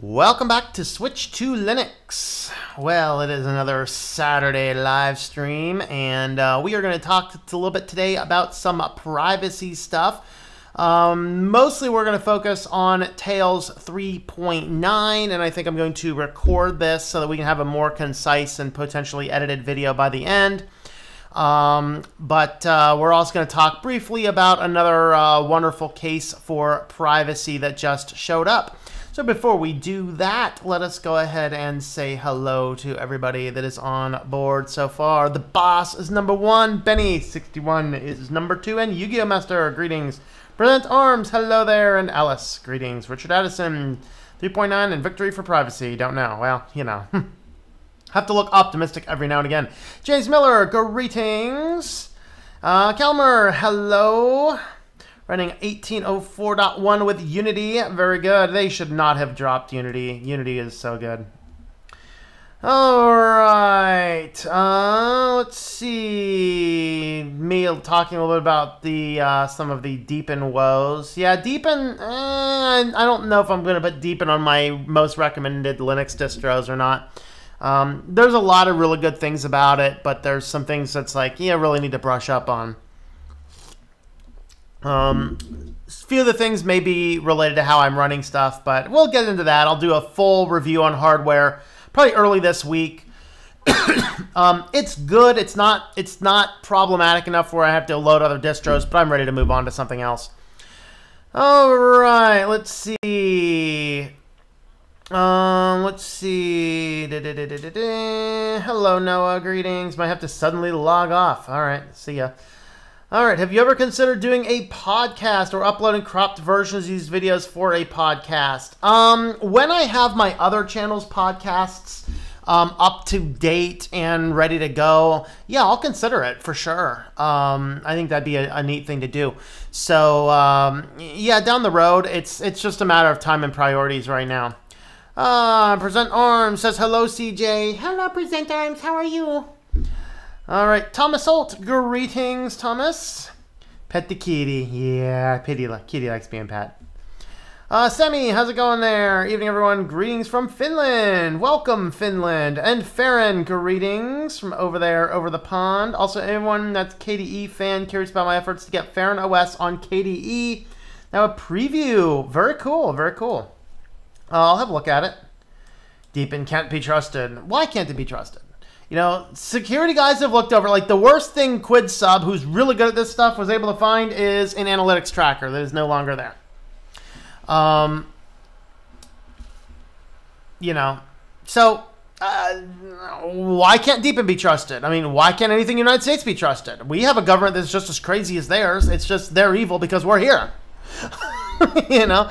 Welcome back to Switch to Linux. Well, it is another Saturday live stream, and we are going to talk a little bit today about some privacy stuff. Mostly we're going to focus on Tails 3.9, and I think I'm going to record this so that we can have a more concise and potentially edited video by the end. But we're also going to talk briefly about another wonderful case for privacy that just showed up. So before we do that, let us go ahead and say hello to everybody that is on board so far. The boss is number 1, Benny61 is number 2, and Yu-Gi-Oh! Master, greetings. Brilliant Arms, hello there, and Alice, greetings. Richard Addison, 3.9, and Victory for Privacy, don't know. Well, you know. Have to look optimistic every now and again. James Miller, greetings. Kelmer, hello. Running 1804.1 with Unity. Very good. They should not have dropped Unity. Unity is so good. Alright. Let's see. Me talking a little bit about the some of the Deepin woes. Yeah, Deepin, I don't know if I'm going to put Deepin on my most recommended Linux distros or not. There's a lot of really good things about it, but there's some things that's like, yeah, really need to brush up on. A few of the things may be related to how I'm running stuff, but we'll get into that. I'll do a full review on hardware probably early this week. It's good. It's not problematic enough where I have to load other distros, but I'm ready to move on to something else. All right, let's see. Let's see. Hello, Noah. Greetings. Might have to suddenly log off. All right, see ya. All right, have you ever considered doing a podcast or uploading cropped versions of these videos for a podcast? When I have my other channel's podcasts up to date and ready to go, yeah, I'll consider it for sure. I think that'd be a neat thing to do. So, yeah, down the road, it's just a matter of time and priorities right now. Present Arms says, hello, CJ. Hello, Present Arms. How are you? All right, Thomas Holt, greetings, Thomas. Pet the kitty. Yeah, kitty likes being pet. Semi, how's it going there? Evening, everyone. Greetings from Finland. Welcome, Finland. And Farron, greetings from over there, over the pond. Also, anyone that's KDE fan curious about my efforts to get Farron OS on KDE. Now, a preview. Very cool, very cool. I'll have a look at it. Deepin can't be trusted. Why can't it be trusted? You know, security guys have looked over, like the worst thing Quid Sub, who's really good at this stuff, was able to find is an analytics tracker that is no longer there. You know, so why can't Deepin be trusted? I mean, why can't anything in the United States be trusted? We have a government that's just as crazy as theirs. It's just they're evil because we're here. You know,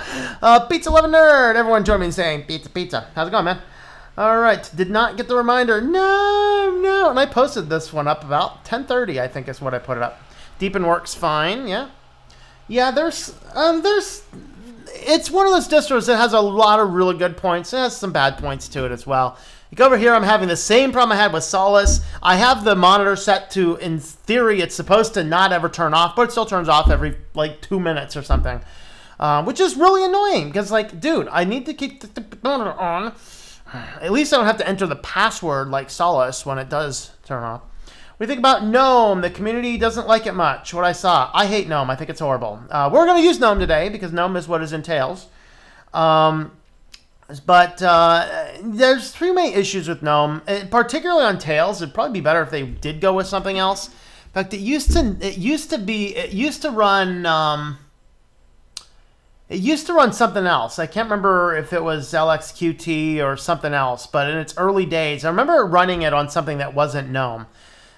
Pizza Loving Nerd, everyone join me in saying pizza, pizza. How's it going, man? All right, did not get the reminder. No, and I posted this one up about 10:30, I think is what I put it up. Deepin works fine, yeah. Yeah, it's one of those distros that has a lot of really good points. It has some bad points to it as well. You go over here, I'm having the same problem I had with Solus. I have the monitor set to, in theory, it's supposed to not ever turn off, but it still turns off every, like, 2 minutes or something. Which is really annoying, because, like, dude, I need to keep the monitor on. At least I don't have to enter the password like Solus when it does turn off. What do you think about GNOME? The community doesn't like it much. What I saw. I hate GNOME. I think it's horrible. We're going to use GNOME today because GNOME is what it entails. But there's 3 main issues with GNOME, particularly on Tails. It'd probably be better if they did go with something else. In fact, it used to run. It used to run something else. I can't remember if it was LXQT or something else, but in its early days, I remember running it on something that wasn't GNOME.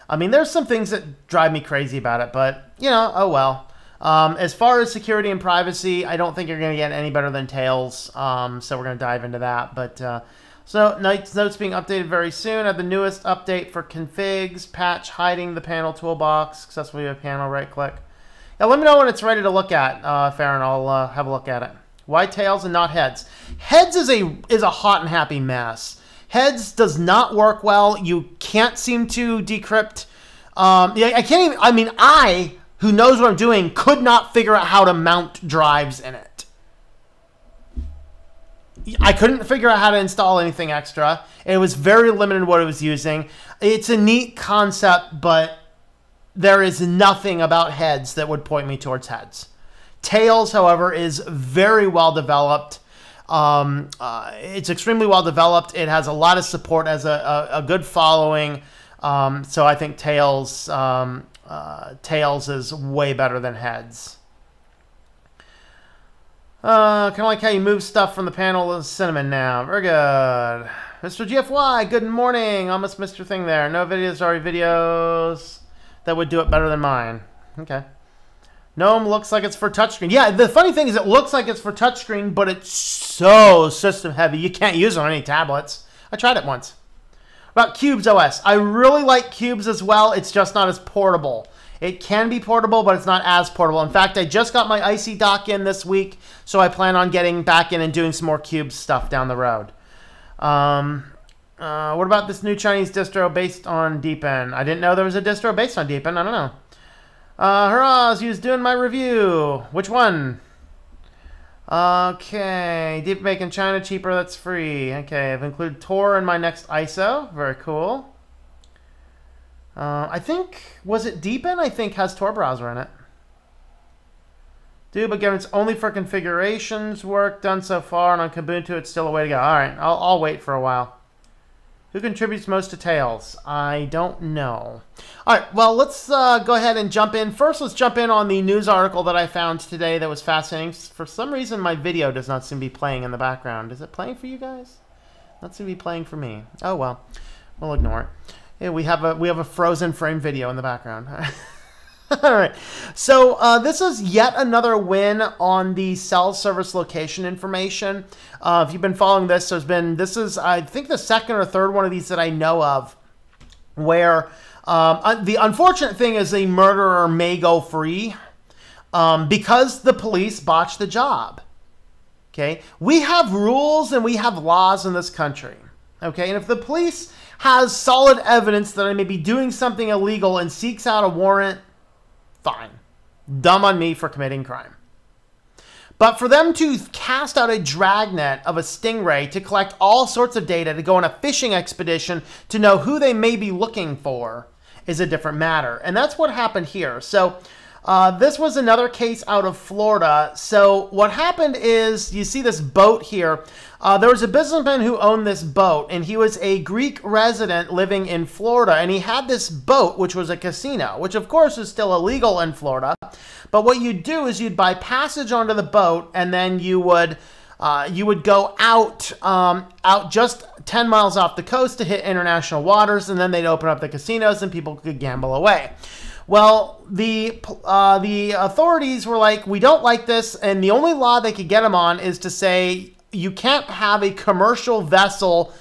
I mean, there's some things that drive me crazy about it, but, you know, oh well. As far as security and privacy, I don't think you're going to get any better than Tails, so we're going to dive into that. But so notes being updated very soon. I have the newest update for configs, patch hiding the panel toolbox, successfully a panel right-click. Now, let me know when it's ready to look at, Farron. I'll have a look at it. Why Tails and not Heads? Heads is a hot and happy mess. Heads does not work well. You can't seem to decrypt. Yeah, I can't even. I mean, I, who knows what I'm doing, could not figure out how to mount drives in it. I couldn't figure out how to install anything extra. It was very limited what it was using. It's a neat concept, but there is nothing about heads that would point me towards heads. Tails, however, is very well developed. It's extremely well developed. It has a lot of support, has a good following. So I think Tails is way better than heads. Kind of like how you move stuff from the panel to Cinnamon now. Very good. Mr. GFY, good morning. Almost missed your thing there. No videos, sorry, videos that would do it better than mine. Okay. Gnome looks like it's for touchscreen. Yeah, the funny thing is it looks like it's for touchscreen, but it's so system heavy. You can't use it on any tablets. I tried it once. About Cubes OS. I really like Cubes as well. It's just not as portable. It can be portable, but it's not as portable. In fact, I just got my Icy dock in this week, so I plan on getting back in and doing some more Cubes stuff down the road. What about this new Chinese distro based on Deepin? I didn't know there was a distro based on Deepin. I don't know. Hurrahs, you was doing my review. Which one? Okay. Deep making China cheaper, that's free. Okay, I've included Tor in my next ISO. Very cool. I think, was it Deepin? I think has Tor browser in it. Dude, but again, it's only for configurations work done so far, and on Kubuntu, it's still a way to go. All right, I'll wait for a while. Who contributes most to Tails? I don't know. All right, well, let's go ahead and jump in. First, let's jump in on the news article that I found today that was fascinating. For some reason, my video does not seem to be playing in the background. Is it playing for you guys? Not seem to be playing for me. Oh, well, we'll ignore it. Yeah, we have a frozen frame video in the background. All right, so this is yet another win on the cell service location information. If you've been following this, this is I think the second or third one of these that I know of where the unfortunate thing is a murderer may go free because the police botched the job. Okay, we have rules and we have laws in this country. Okay, and if the police has solid evidence that I may be doing something illegal and seeks out a warrant, fine. Dumb on me for committing crime. But for them to cast out a dragnet of a stingray to collect all sorts of data to go on a fishing expedition to know who they may be looking for is a different matter. And that's what happened here. So this was another case out of Florida. So what happened is, you see this boat here. There was a businessman who owned this boat, and he was a Greek resident living in Florida, and he had this boat, which was a casino, which of course is still illegal in Florida. But what you'd do is you'd buy passage onto the boat, and then you would go out just 10 miles off the coast to hit international waters, and then they'd open up the casinos and people could gamble away. Well, the authorities were like, we don't like this, and the only law they could get him on is to say you can't have a commercial vessel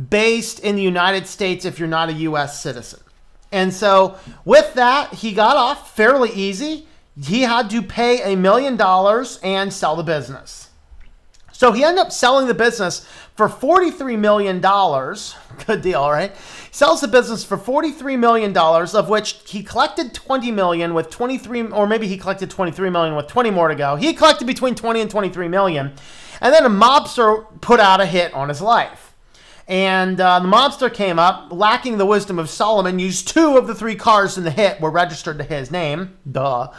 based in the United States if you're not a U.S. citizen. And so with that, he got off fairly easy. He had to pay $1 million and sell the business. So he ended up selling the business for $43 million. Good deal, right? Sells the business for $43 million, of which he collected $20 million with 23, or maybe he collected $23 million with 20 more to go. He collected between 20 and 23 million. And then a mobster put out a hit on his life. And the mobster came up, lacking the wisdom of Solomon, used 2 of the 3 cars in the hit were registered to his name. Duh.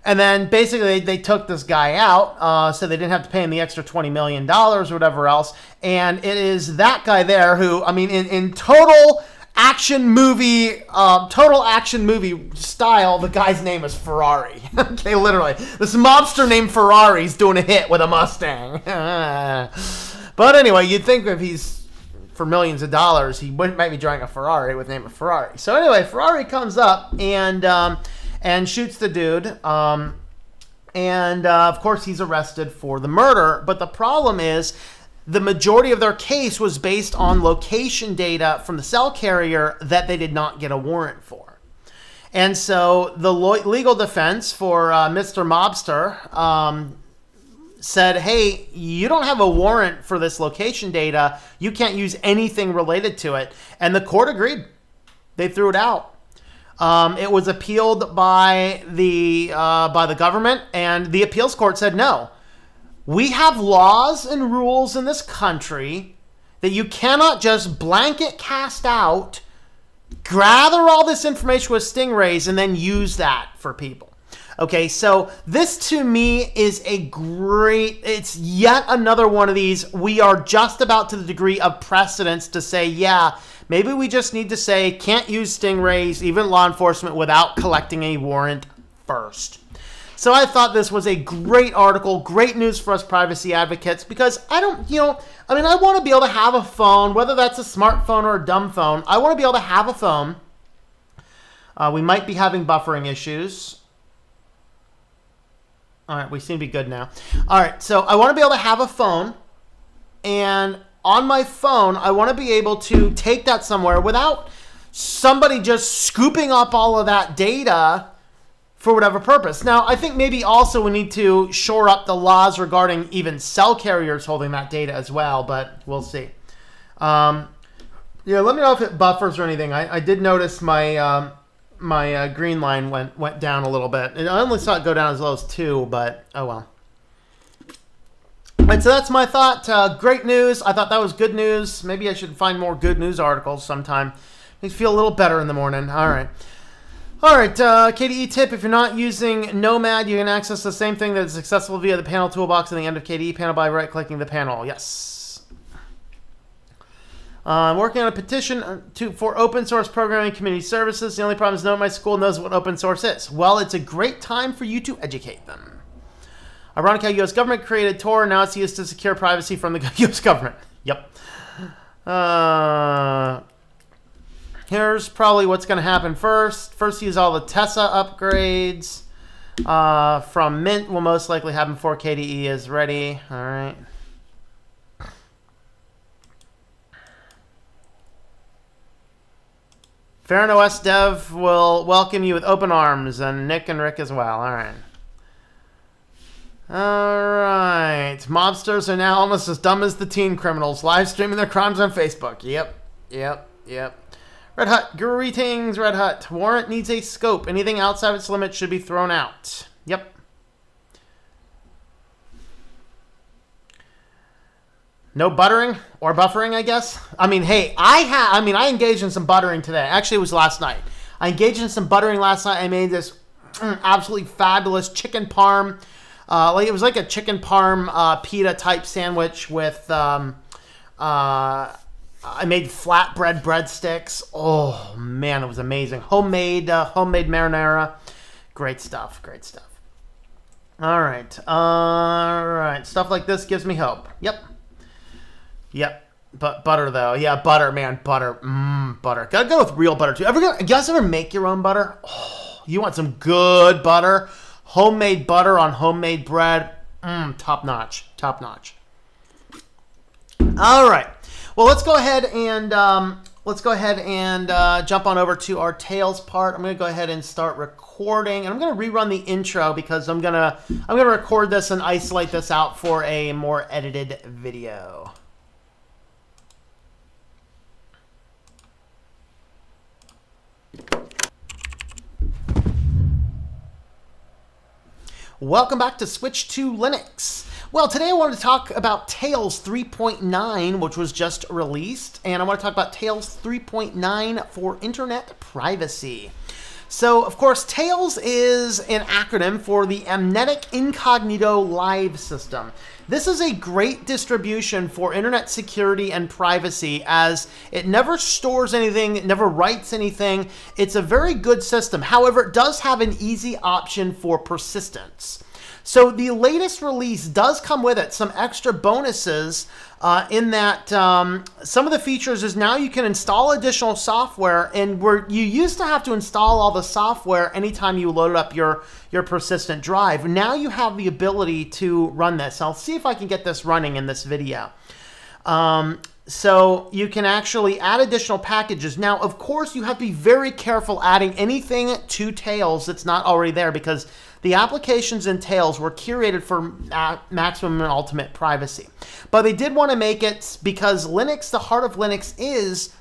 And then basically they took this guy out, so they didn't have to pay him the extra $20 million or whatever else. And it is that guy there who, I mean, in total action movie style, the guy's name is Ferrari. Okay, literally. This mobster named Ferrari's doing a hit with a Mustang. But anyway, you'd think if he's for millions of dollars, he might be driving a Ferrari with the name of Ferrari. So anyway, Ferrari comes up and shoots the dude. Of course, he's arrested for the murder. But the problem is, the majority of their case was based on location data from the cell carrier that they did not get a warrant for. And so the legal defense for Mr. Mobster said, hey, you don't have a warrant for this location data. You can't use anything related to it. And the court agreed. They threw it out. It was appealed by the government, and the appeals court said no. We have laws and rules in this country that you cannot just blanket cast out, gather all this information with stingrays, and then use that for people. Okay, so this to me is a great, it's yet another one of these. We are just about to the degree of precedence to say, yeah, maybe we just need to say can't use stingrays, even law enforcement, without collecting a warrant first. So I thought this was a great article, great news for us privacy advocates, because I don't, I want to be able to have a phone, whether that's a smartphone or a dumb phone. I want to be able to have a phone. We might be having buffering issues. All right, we seem to be good now. All right, so I want to be able to have a phone, and on my phone, I want to be able to take that somewhere without somebody just scooping up all of that data for whatever purpose. Now, I think maybe also we need to shore up the laws regarding even cell carriers holding that data as well, but we'll see. Yeah, let me know if it buffers or anything. I did notice my my green line went down a little bit. And I only saw it go down as low as 2, but oh well. All right, so that's my thought. Great news. I thought that was good news. Maybe I should find more good news articles sometime. Makes me feel a little better in the morning. All right. All right, KDE tip, if you're not using Nomad, you can access the same thing that is accessible via the panel toolbox at the end of KDE panel by right-clicking the panel. Yes. I'm working on a petition for open source programming community services. The only problem is no one in my school knows what open source is. Well, it's a great time for you to educate them. Ironic how U.S. government created Tor, now it's used to secure privacy from the U.S. government. Yep. Here's probably what's going to happen first. First, use all the Tessa upgrades from Mint. Will most likely happen before KDE is ready. All right. Farron OS Dev will welcome you with open arms, and Nick and Rick as well. All right. All right. Mobsters are now almost as dumb as the teen criminals, live streaming their crimes on Facebook. Yep. Red Hut, greetings, Red Hut. Warrant needs a scope. Anything outside its limits should be thrown out. Yep. No buttering or buffering, I guess. I mean, hey, I engaged in some buttering today. Actually, it was last night. I engaged in some buttering last night. I made this absolutely fabulous chicken parm. It was like a chicken parm pita type sandwich with I made flatbread breadsticks. Oh man, it was amazing. Homemade marinara. Great stuff. Great stuff. All right. Stuff like this gives me hope. Yep. But butter though. Yeah, butter, man. Butter. Butter. Gotta go with real butter too. You guys ever make your own butter? Oh, you want some good butter? Homemade butter on homemade bread. Top notch. Top notch. All right. Well, let's go ahead and jump on over to our Tails part. I'm going to go ahead and start recording, and I'm going to rerun the intro because I'm gonna record this and isolate this out for a more edited video. Welcome back to Switch to Linux. Well, today I wanted to talk about Tails 3.9, which was just released, and I want to talk about Tails 3.9 for internet privacy. So, of course, Tails is an acronym for the Amnetic Incognito Live System. This is a great distribution for internet security and privacy, as it never stores anything, it never writes anything. It's a very good system. However, it does have an easy option for persistence. So the latest release does come with it some extra bonuses in that some of the features is now you can install additional software, and where you used to have to install all the software anytime you loaded up your persistent drive. Now you have the ability to run this. I'll see if I can get this running in this video. So you can actually add additional packages. Now, of course, you have to be very careful adding anything to Tails that's not already there, because the applications in Tails were curated for maximum and ultimate privacy. But they did want to make it, because Linux, the heart of Linux is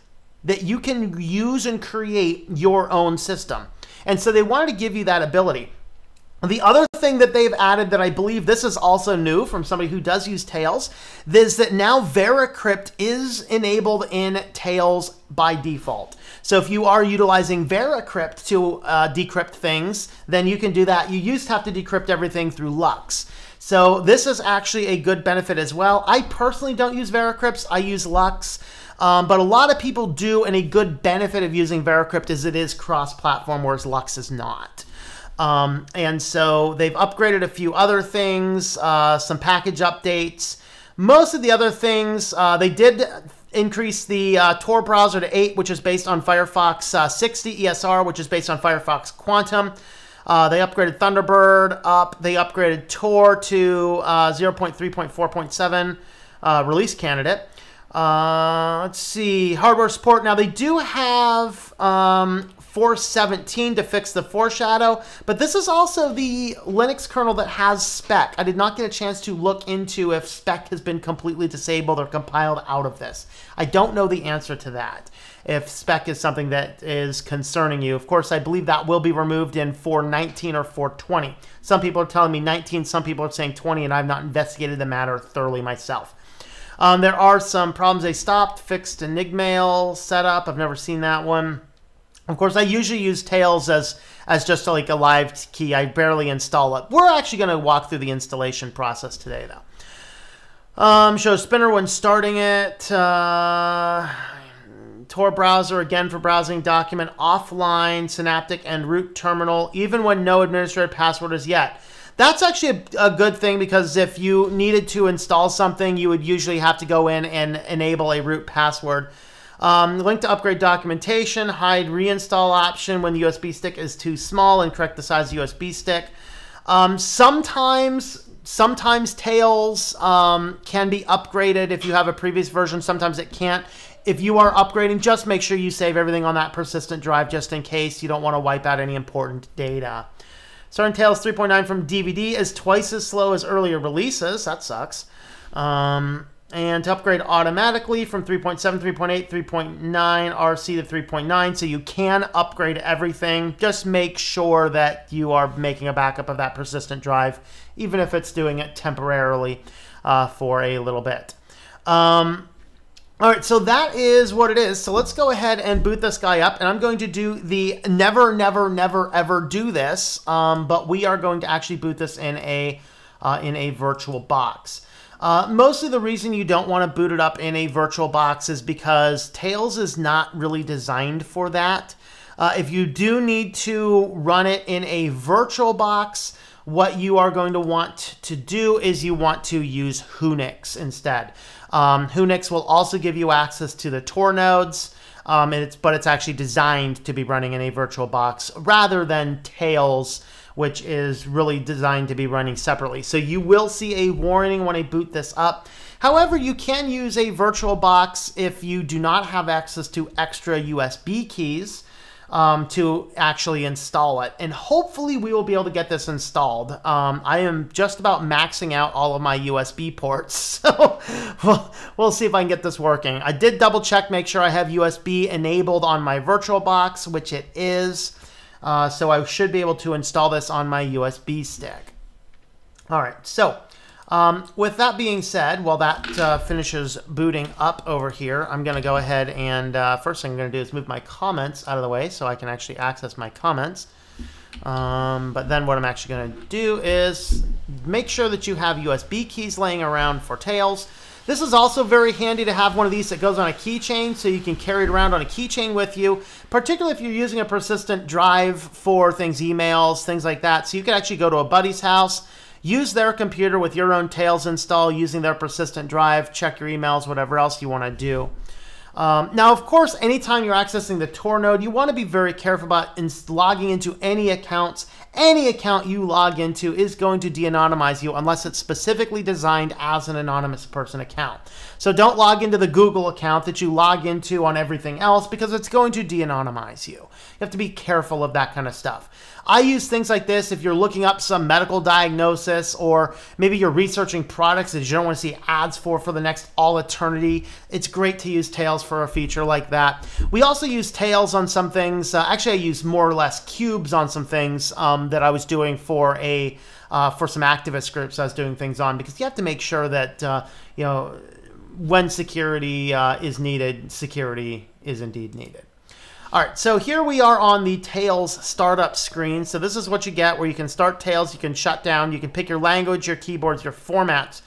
that you can use and create your own system. And so they wanted to give you that ability. The other thing that they've added that I believe this is also new from somebody who does use Tails is that now Veracrypt is enabled in Tails by default. So if you are utilizing Veracrypt to decrypt things, then you can do that. You used to have to decrypt everything through Lux. So this is actually a good benefit as well. I personally don't use Veracrypts. I use Lux. But a lot of people do, and a good benefit of using Veracrypt is it is cross-platform, whereas Lux is not. And so they've upgraded a few other things, some package updates. Most of the other things, they did increase the Tor browser to 8, which is based on Firefox 60 ESR, which is based on Firefox Quantum. They upgraded Thunderbird up. They upgraded Tor to 0.3.4.7 release candidate. Let's see, hardware support. Now they do have 4.17 to fix the foreshadow, but this is also the Linux kernel that has spec. I did not get a chance to look into if spec has been completely disabled or compiled out of this. I don't know the answer to that, if spec is something that is concerning you. Of course, I believe that will be removed in 4.19 or 4.20. Some people are telling me 19, some people are saying 20, and I've not investigated the matter thoroughly myself. There are some problems they stopped, fixed Enigmail setup. I've never seen that one. Of course, I usually use Tails as just like a live key. I barely install it. We're actually going to walk through the installation process today, though. Shows spinner when starting it. Tor browser, again, for browsing document offline, synaptic, and root terminal, even when no administrative password is yet. That's actually a good thing, because if you needed to install something, you would usually have to go in and enable a root password. Link to upgrade documentation, hide reinstall option when the USB stick is too small, and correct the size of the USB stick. Sometimes Tails can be upgraded if you have a previous version. Sometimes it can't. If you are upgrading, just make sure you save everything on that persistent drive just in case. You don't want to wipe out any important data. Starting Tails 3.9 from DVD is twice as slow as earlier releases. That sucks. And to upgrade automatically from 3.7, 3.8, 3.9, RC to 3.9, so you can upgrade everything. Just make sure that you are making a backup of that persistent drive, even if it's doing it temporarily for a little bit. All right, so that is what it is. So let's go ahead and boot this guy up, and I'm going to do the never, ever do this, but we are going to actually boot this in a virtual box. Mostly the reason you don't want to boot it up in a virtual box is because Tails is not really designed for that. If you do need to run it in a virtual box, what you are going to want to do is you want to use Whonix instead. Whonix will also give you access to the Tor nodes, but it's actually designed to be running in a virtual box rather than Tails, which is really designed to be running separately. So you will see a warning when I boot this up. However, you can use a virtual box if you do not have access to extra USB keys to actually install it. And hopefully we will be able to get this installed. I am just about maxing out all of my USB ports, so we'll see if I can get this working. I did double check, make sure I have USB enabled on my virtual box, which it is. So I should be able to install this on my USB stick. All right, so with that being said, while that finishes booting up over here, I'm going to go ahead and first thing I'm going to do is move my comments out of the way so I can actually access my comments. But then what I'm actually going to do is make sure that you have USB keys laying around for Tails. This is also very handy to have one of these that goes on a keychain, so you can carry it around on a keychain with you, particularly if you're using a persistent drive for things, emails, things like that. So you can actually go to a buddy's house, use their computer with your own Tails install using their persistent drive, check your emails, whatever else you want to do. Now, of course, anytime you're accessing the Tor node, you want to be very careful about logging into any accounts. Any account you log into is going to de-anonymize you unless it's specifically designed as an anonymous person account. So don't log into the Google account that you log into on everything else, because it's going to de-anonymize you. You have to be careful of that kind of stuff. I use things like this if you're looking up some medical diagnosis, or maybe you're researching products that you don't want to see ads for the next all eternity. It's great to use Tails for a feature like that. We also use Tails on some things. Actually, I use more or less cubes on some things that I was doing for some activist groups I was doing things on, because you have to make sure that you know, when security is needed, security is indeed needed. All right, so here we are on the Tails startup screen. So this is what you get, where you can start Tails, you can shut down, you can pick your language, your keyboards, your formats.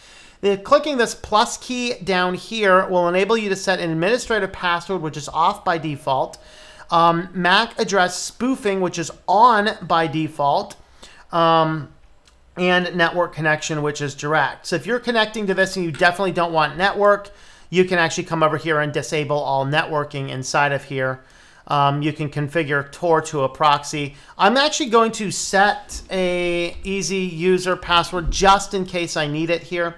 Clicking this plus key down here will enable you to set an administrative password, which is off by default, MAC address spoofing, which is on by default, and network connection, which is direct. So if you're connecting to this and you definitely don't want network, you can actually come over here and disable all networking inside of here. You can configure Tor to a proxy. I'm actually going to set a easy user password just in case I need it here.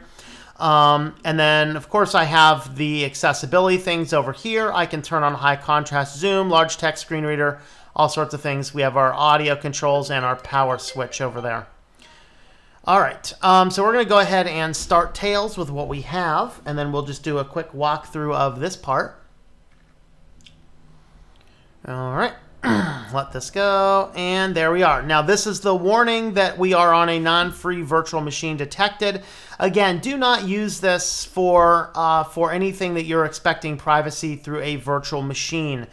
And then, of course, I have the accessibility things over here. I can turn on high contrast zoom, large text screen reader, all sorts of things. We have our audio controls and our power switch over there. All right, so we're going to go ahead and start Tails with what we have, and then we'll just do a quick walkthrough of this part. All right, let this go, and there we are. Now, this is the warning that we are on a non-free virtual machine detected. Again, do not use this for anything that you're expecting privacy through a virtual machine.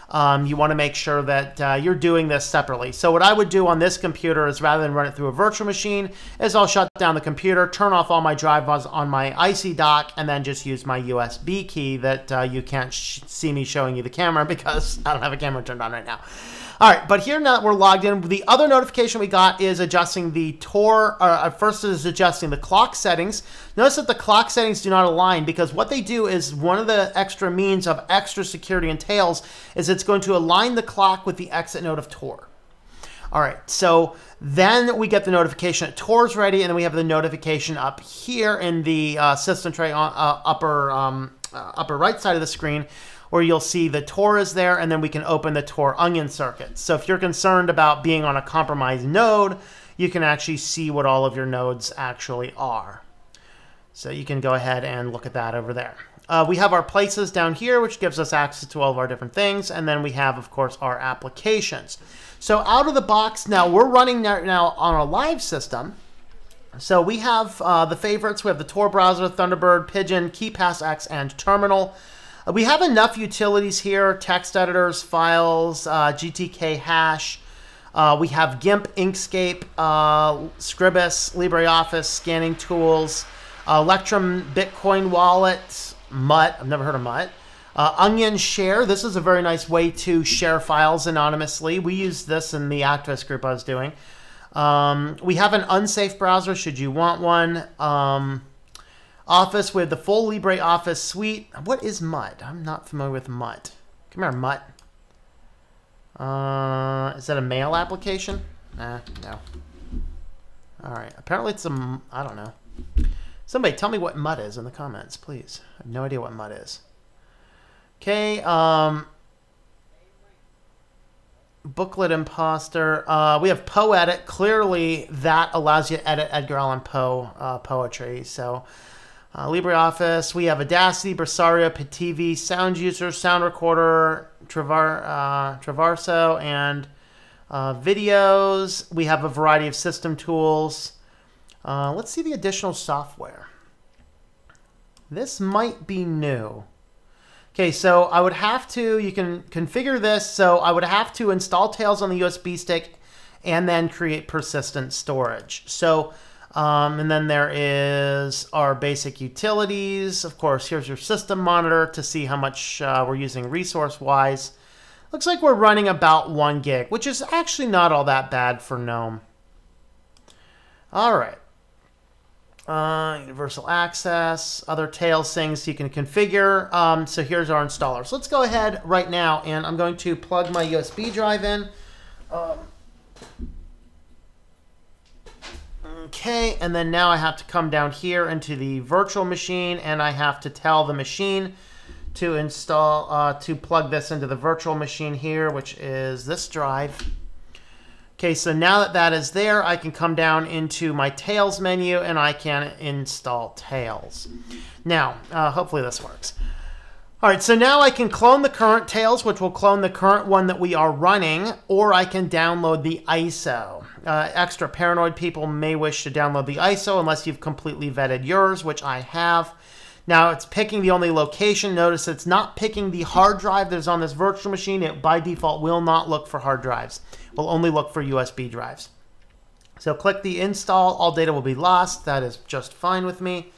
You want to make sure that you're doing this separately. So what I would do on this computer is, rather than run it through a virtual machine, is I'll shut down the computer, turn off all my drivers on my IC dock, and then just use my USB key that you can't see me showing you the camera because I don't have a camera turned on right now. All right, but here now that we're logged in, the other notification we got is adjusting the Tor, first is adjusting the clock settings. Notice that the clock settings do not align, because what they do is, one of the extra means of extra security in Tails is it's going to align the clock with the exit node of Tor. All right, so then we get the notification that Tor's ready, and then we have the notification up here in the system tray on upper right side of the screen, where you'll see the Tor is there, and then we can open the Tor onion circuit. So if you're concerned about being on a compromised node, you can actually see what all of your nodes actually are. So you can go ahead and look at that over there. We have our places down here, which gives us access to all of our different things. And then we have, of course, our applications. So out of the box, now we're running now on a live system. So we have the favorites. We have the Tor browser, Thunderbird, Pigeon, KeePassX, and Terminal. We have enough utilities here: text editors, files, GTK hash. We have GIMP, Inkscape, Scribus, LibreOffice, scanning tools, Electrum, Bitcoin wallet, Mutt. I've never heard of Mutt. Onion Share. This is a very nice way to share files anonymously. We used this in the activist group I was doing. We have an unsafe browser should you want one. Office with the full LibreOffice suite. What is Mutt? I'm not familiar with Mutt. Come here, Mutt. Is that a mail application? No. All right. Apparently it's a, I don't know. Somebody tell me what Mutt is in the comments, please. I have no idea what Mutt is. Okay. Booklet Imposter. We have Poedit. Clearly that allows you to edit Edgar Allan Poe poetry. So LibreOffice, we have Audacity, Brassario, PTV, Sound User, Sound Recorder, Traverso, and videos. We have a variety of system tools. Let's see the additional software. This might be new. Okay, so I would have to, you can configure this, so I would have to install Tails on the USB stick and then create persistent storage. So and then there is our basic utilities. Of course, here's your system monitor to see how much we're using resource-wise. Looks like we're running about 1 gig, which is actually not all that bad for GNOME. All right. Universal access, other Tails things you can configure. So here's our installer. So let's go ahead right now, and I'm going to plug my USB drive in. Okay, and then now I have to come down here into the virtual machine, and I have to tell the machine to install, to plug this into the virtual machine here, which is this drive. Okay, so now that that is there, I can come down into my Tails menu, and I can install Tails. Now, hopefully this works. All right, so now I can clone the current Tails, which will clone the current one that we are running, or I can download the ISO. extra paranoid people may wish to download the ISO unless you've completely vetted yours, which I have. Now it's picking the only location. Notice it's not picking the hard drive that is on this virtual machine. It by default will not look for hard drives. It will only look for USB drives. So click the install. All data will be lost. That is just fine with me.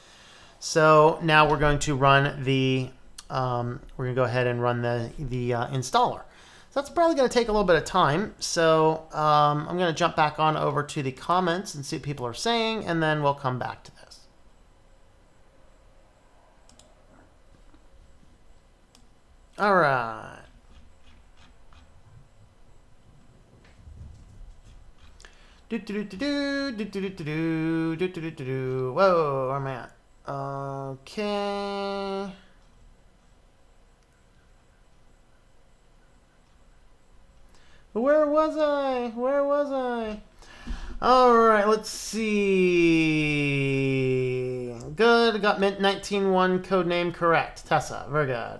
So now we're going to run the we're going to go ahead and run the installer. So that's probably going to take a little bit of time. So I'm going to jump back on over to the comments and see what people are saying, and then we'll come back to this. All right. Whoa, where am I at? Okay. Where was I? Where was I? All right, let's see. Good, got mint 19.1 code name correct. Tessa, very good.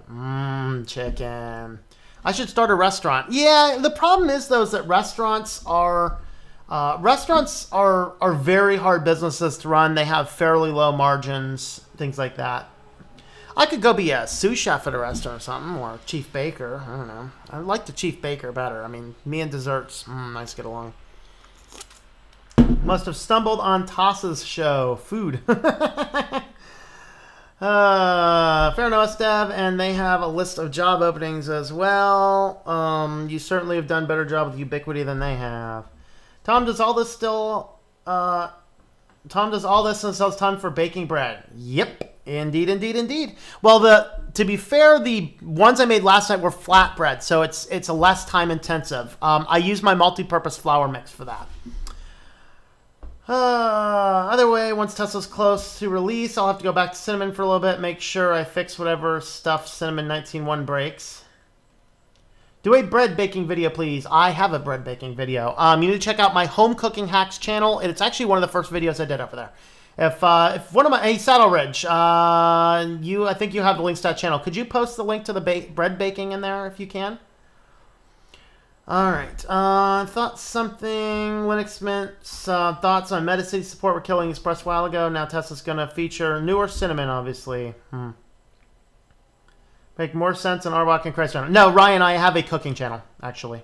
Chicken. I should start a restaurant. Yeah, the problem is though is that restaurants are very hard businesses to run. They have fairly low margins, things like that. I could go be a sous chef at a restaurant or something, or chief baker. I don't know. I like the chief baker better. I mean, me and desserts, nice to get along. Must have stumbled on Toss's show. Food. Fair enough, Dev, and they have a list of job openings as well. You certainly have done a better job with Ubiquity than they have. Tom does all this still. Tom does all this and sells time for baking bread. Yep, indeed, indeed, indeed. Well, to be fair, the ones I made last night were flatbread, so it's a less time intensive. I use my multi-purpose flour mix for that. Either way, once Tesla's close to release, I'll have to go back to Cinnamon for a little bit, make sure I fix whatever stuff Cinnamon 19.1 breaks. Do a bread baking video, please. I have a bread baking video. You need to check out my home cooking hacks channel. It's actually one of the first videos I did over there. If one of my, hey, Saddle Ridge, I think you have the links to that channel. Could you post the link to the bread baking in there if you can? All right. Thought something. Linux Mint's thoughts on Metacity support were killing Express a while ago. Now Tesla's going to feature newer Cinnamon, obviously. Make more sense on Arbach and Christ channel. No, Ryan, I have a cooking channel, actually.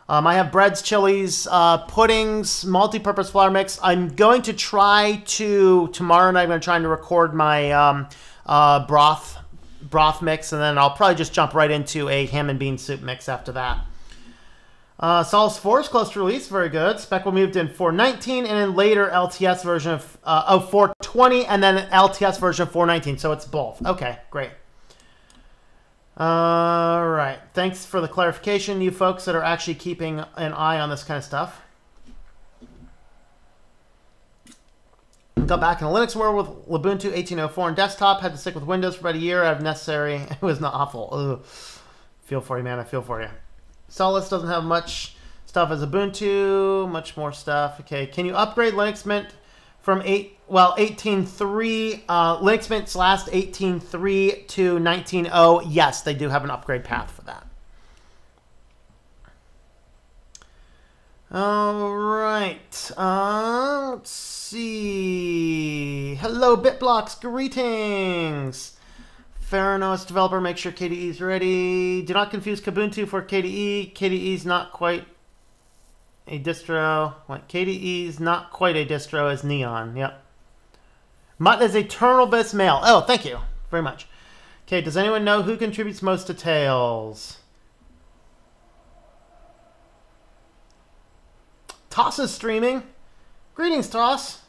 I have breads, chilies, puddings, multi-purpose flour mix. I'm going to try tomorrow night, I'm going to try to record my broth mix, and then I'll probably just jump right into a ham and bean soup mix after that. Sol's 4 is close to release. Very good. Spec will moved in 4.19 and then later LTS version of 4.20 and then LTS version of 4.19. So it's both. Okay, great. All right. Thanks for the clarification, you folks that are actually keeping an eye on this kind of stuff. Got back in the Linux world with Ubuntu 18.04 on desktop. Had to stick with Windows for about a year out of necessary. It was not awful. Ugh. Feel for you, man. I feel for you. Solus doesn't have much stuff as Ubuntu. Much more stuff. Okay. Can you upgrade Linux Mint from 18.3 Linux Mint's last 18.3 to 19.0? Yes, they do have an upgrade path for that. All right. Let's see. Hello, BitBlocks. Greetings. Theranos developer, make sure KDE is ready. Do not confuse Kubuntu for KDE. KDE is not quite a distro. What? KDE is not quite a distro as Neon. Yep. Mutt is eternal best male. Oh, thank you very much. Okay, does anyone know who contributes most to Tails? Toss is streaming. Greetings, Toss.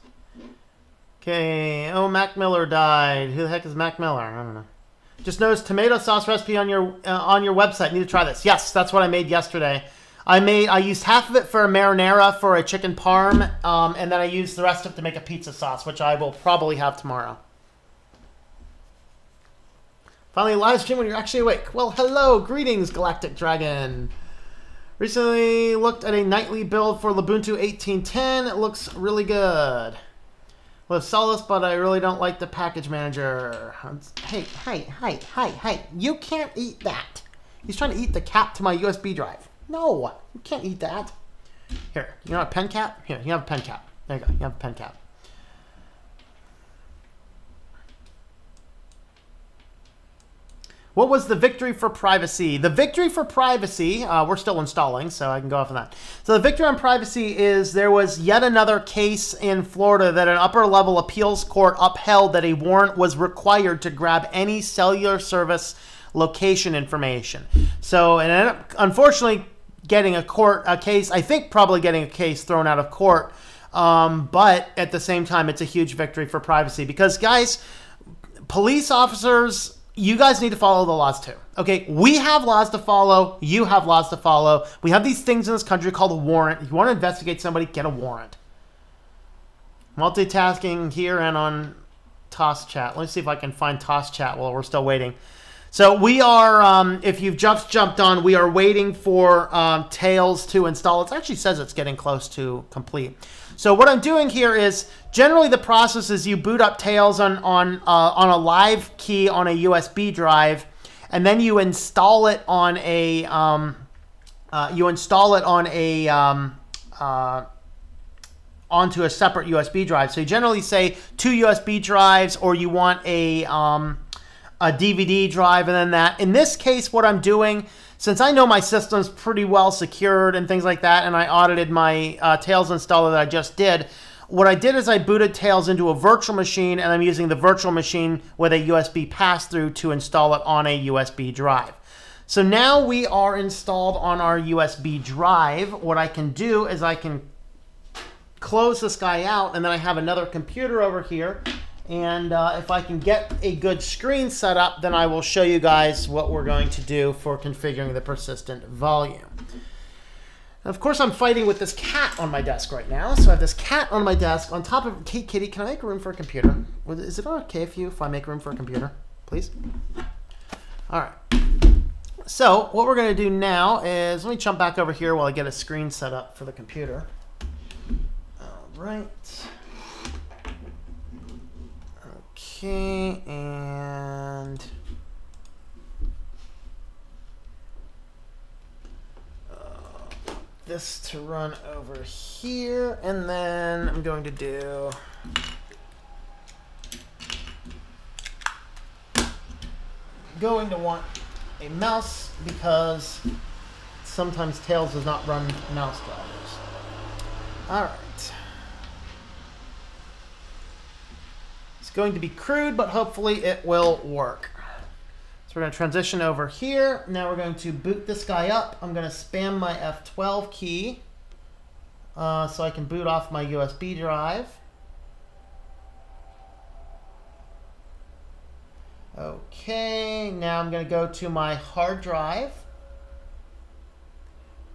Okay. Oh, Mac Miller died. Who the heck is Mac Miller? I don't know. Just noticed tomato sauce recipe on your website. Need to try this. Yes, that's what I made yesterday. I used half of it for a marinara for a chicken parm, and then I used the rest of it to make a pizza sauce, which I will probably have tomorrow. Finally, live stream when you're actually awake. Well, hello, greetings, Galactic Dragon. Recently looked at a nightly build for Ubuntu 18.10. It looks really good. Well, Solus, but I really don't like the package manager. Hey. You can't eat that. He's trying to eat the cap to my USB drive. No, you can't eat that. Here, you know a pen cap? Here, you have a pen cap. There you go. You have a pen cap. What was the victory for privacy? The victory for privacy, we're still installing, so I can go off on that. So the victory on privacy is there was yet another case in Florida that an upper-level appeals court upheld that a warrant was required to grab any cellular service location information. So, and it ended up, unfortunately, getting a case, I think probably getting a case thrown out of court, but at the same time, it's a huge victory for privacy because, guys, police officers, you guys need to follow the laws too. Okay, we have laws to follow. You have laws to follow. We have these things in this country called a warrant. If you want to investigate somebody, get a warrant. Multitasking here and on Toss Chat. Let me see if I can find Toss Chat while we're still waiting. So we are, if you've just jumped on, we are waiting for Tails to install. It actually says it's getting close to complete. So what I'm doing here is, generally the process is you boot up Tails on a live key on a USB drive, and then you install it on a onto a separate USB drive. So you generally say 2 USB drives, or you want a DVD drive, and then that. In this case, what I'm doing, since I know my system's pretty well secured and things like that, and I audited my Tails installer that I just did, what I did is I booted Tails into a virtual machine, and I'm using the virtual machine with a USB pass-through to install it on a USB drive. So now we are installed on our USB drive. What I can do is I can close this guy out, and then I have another computer over here. And if I can get a good screen set up, then I will show you guys what we're going to do for configuring the persistent volume. And of course, I'm fighting with this cat on my desk right now. So I have this cat on my desk on top of... Hey, Kitty, can I make room for a computer? Is it okay if I make room for a computer? Please? All right. So what we're going to do now is... Let me jump back over here while I get a screen set up for the computer. All right. Okay, and this to run over here, and then I'm going to do want a mouse because sometimes Tails does not run mouse drivers. All right. It's going to be crude, but hopefully it will work. So we're going to transition over here. Now we're going to boot this guy up. I'm going to spam my F12 key so I can boot off my USB drive. Okay, now I'm going to go to my hard drive.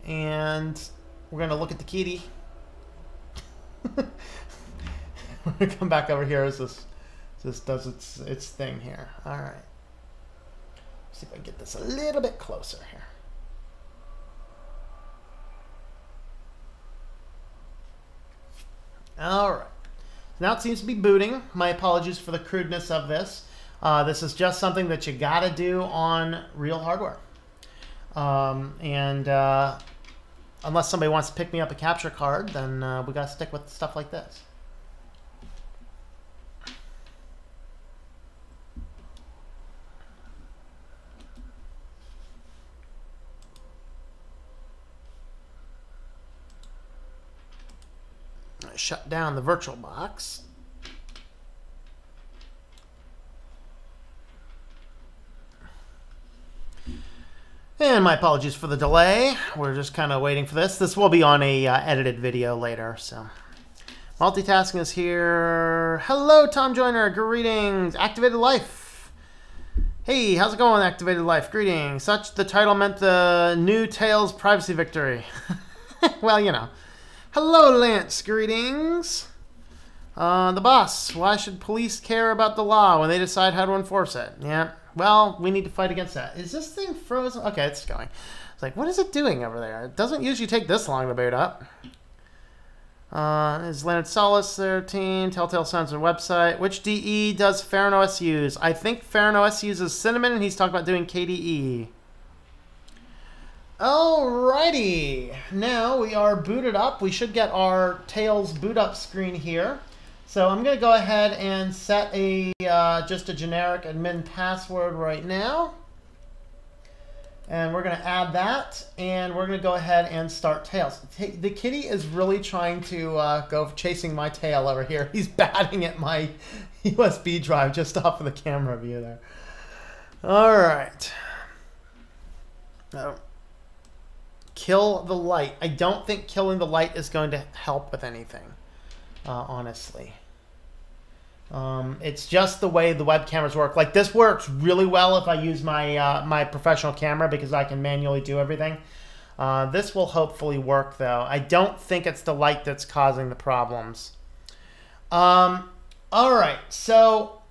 And we're going to look at the kitty. We're going to come back over here as this does its thing here. All right. See if I can get this a little bit closer here. All right. Now it seems to be booting. My apologies for the crudeness of this. This is just something that you got to do on real hardware. Unless somebody wants to pick me up a capture card, then we got to stick with stuff like this. Shut down the virtual box. And my apologies for the delay. We're just kind of waiting for this. This will be on a edited video later. So, multitasking is here. Hello, Tom Joyner. Greetings. Activated Life. Hey, how's it going, Activated Life? Greetings. Such the title meant the new Tails privacy victory. Well, you know. Hello, Lance. Greetings. The boss. Why should police care about the law when they decide how to enforce it? Yeah. Well, we need to fight against that. Is this thing frozen? Okay, it's going. It's like, what is it doing over there? It doesn't usually take this long to boot up. Is Leonard Solis their team? Telltale Sounds their website. Which DE does Farron OS use? I think Farron OS uses Cinnamon, and he's talking about doing KDE. Alrighty, now we are booted up. We should get our Tails boot up screen here. So I'm going to go ahead and set a just a generic admin password right now. And we're going to add that, and we're going to go ahead and start Tails. The kitty is really trying to go chasing my tail over here. He's batting at my USB drive just off of the camera view there. All right. Oh. Kill the light. I don't think killing the light is going to help with anything, honestly. It's just the way the web cameras work. Like, this works really well if I use my my professional camera because I can manually do everything. This will hopefully work, though. I don't think it's the light that's causing the problems. All right, so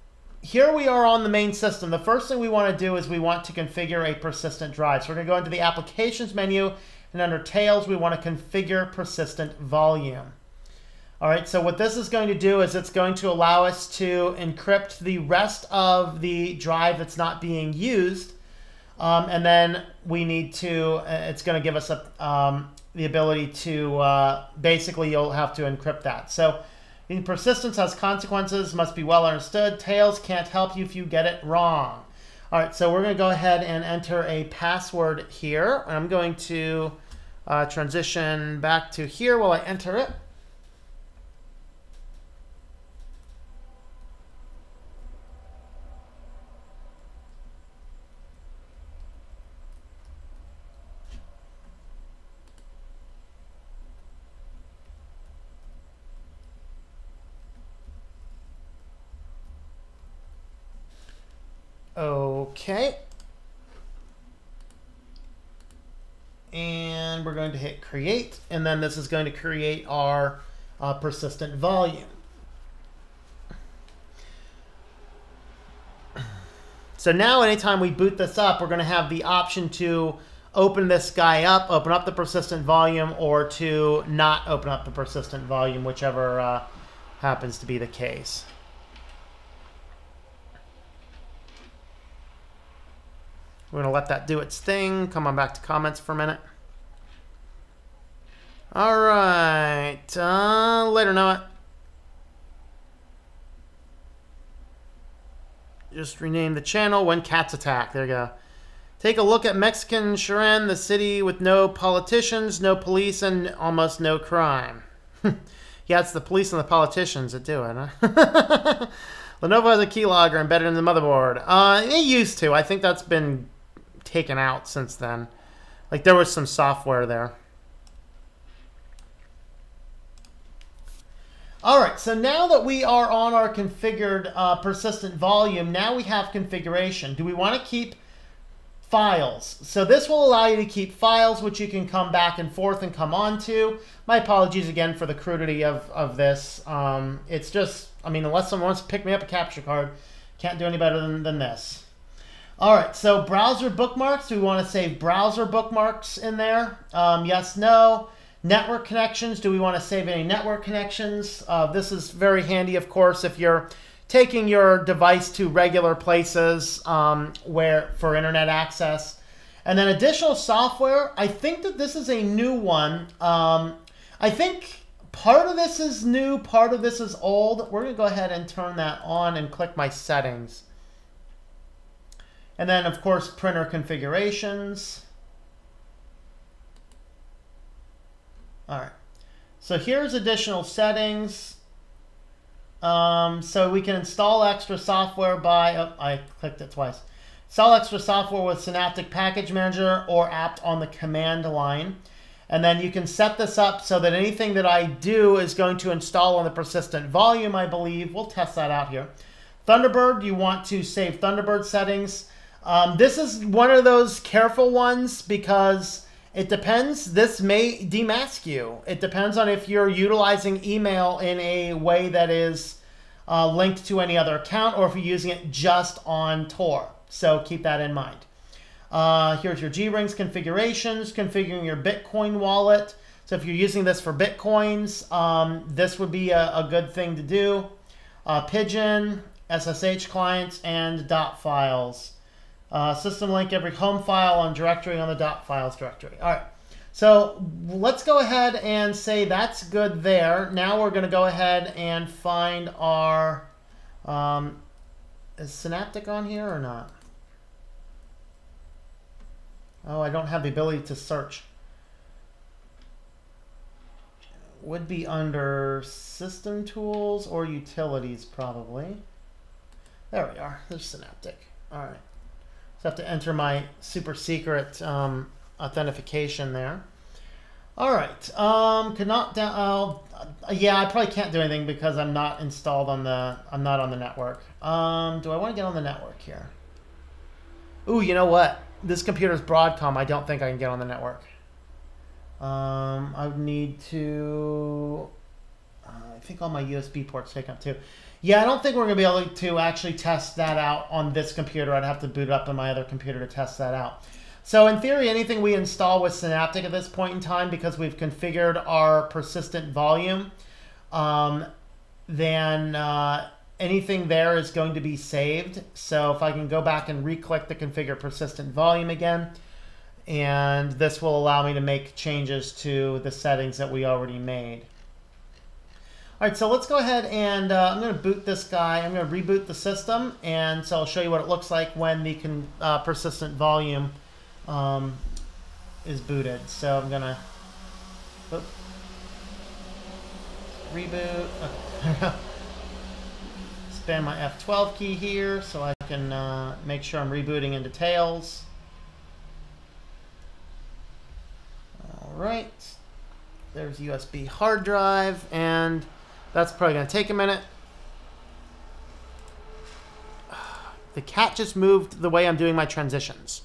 here we are on the main system. The first thing we want to do is we want to configure a persistent drive. So we're going to go into the Applications menu, and under Tails, we want to configure persistent volume. All right, so what this is going to do is it's going to allow us to encrypt the rest of the drive that's not being used. And then we need to, it's going to give us the ability to, basically you'll have to encrypt that. So persistence has consequences, must be well understood. Tails can't help you if you get it wrong. All right, so we're going to go ahead and enter a password here. I'm going to transition back to here while I enter it. Okay. And we're going to hit create, and then this is going to create our persistent volume. So now anytime we boot this up, we're going to have the option to open this guy up, open up the persistent volume, or to not open up the persistent volume, whichever happens to be the case. We're going to let that do its thing. Come on back to comments for a minute. All right. Later, Noah. Just rename the channel When Cats Attack. There you go. Take a look at Mexican Sharon, the city with no politicians, no police, and almost no crime. Yeah, it's the police and the politicians that do it, huh? Lenovo has a keylogger embedded in the motherboard. It used to. I think that's been taken out since then. Like, there was some software there. All right, so now that we are on our configured persistent volume, now we have configuration. Do we want to keep files? So this will allow you to keep files, which you can come back and forth and come on to. My apologies again for the crudity of this. It's just, I mean, unless someone wants to pick me up a capture card, can't do any better than this. All right, so browser bookmarks. Do we want to save browser bookmarks in there? Yes, no. Network connections. Do we want to save any network connections? This is very handy, of course, if you're taking your device to regular places where for internet access. And then additional software. I think that this is a new one. I think part of this is new, part of this is old. We're going to go ahead and turn that on and click my settings. And then, of course, printer configurations. All right. So here's additional settings. So we can install extra software by, oh, I clicked it twice. Install extra software with Synaptic Package Manager or apt on the command line. And then you can set this up so that anything that I do is going to install on the persistent volume, I believe. We'll test that out here. Thunderbird, you want to save Thunderbird settings. This is one of those careful ones because it depends. This may demask you. It depends on if you're utilizing email in a way that is linked to any other account or if you're using it just on Tor. So keep that in mind. Here's your G-Rings configurations, configuring your Bitcoin wallet. So if you're using this for Bitcoins, this would be a good thing to do. Pigeon, SSH clients, and dot files. System link every home file on directory on the .files directory. All right. So let's go ahead and say that's good there. Now we're going to go ahead and find our, is Synaptic on here or not? Oh, I don't have the ability to search. Would be under System Tools or Utilities probably. There we are. There's Synaptic. All right. So I have to enter my super secret authentication there. All right. Cannot down. Yeah, I probably can't do anything because I'm not installed on the. I'm not on the network. Do I want to get on the network here? Ooh, you know what? This computer's Broadcom. I don't think I can get on the network. I would need to. I think all my USB ports taken up too. Yeah, I don't think we're going to be able to actually test that out on this computer. I'd have to boot up on my other computer to test that out. So in theory, anything we install with Synaptic at this point in time, because we've configured our persistent volume, then anything there is going to be saved. So if I can go back and re-click the configure persistent volume again, and this will allow me to make changes to the settings that we already made. All right, so let's go ahead and I'm going to boot this guy. I'm going to reboot the system, and so I'll show you what it looks like when the persistent volume is booted. So I'm going to reboot. Okay. Spam my F12 key here so I can make sure I'm rebooting into Tails. All right. There's USB hard drive, and that's probably going to take a minute. The cat just moved the way I'm doing my transitions.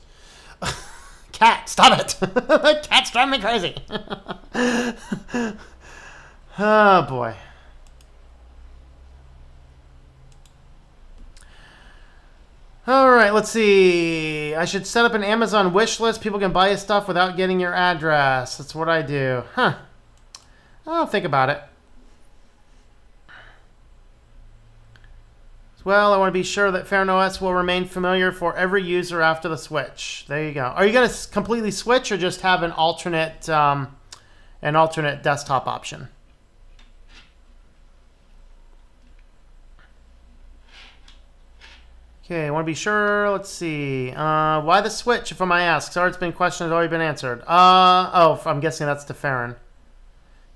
Cat, stop it. Cat's driving me crazy. Oh, boy. All right, let's see. I should set up an Amazon wish list. People can buy you stuff without getting your address. That's what I do. Huh. I'll think about it. Well, I want to be sure that FerrinOS will remain familiar for every user after the switch. There you go. Are you going to completely switch or just have an alternate desktop option? Okay, I want to be sure. Let's see. Why the switch, if I may ask? Sorry, it's been questioned. It's already been answered. Oh, I'm guessing that's to Ferrin.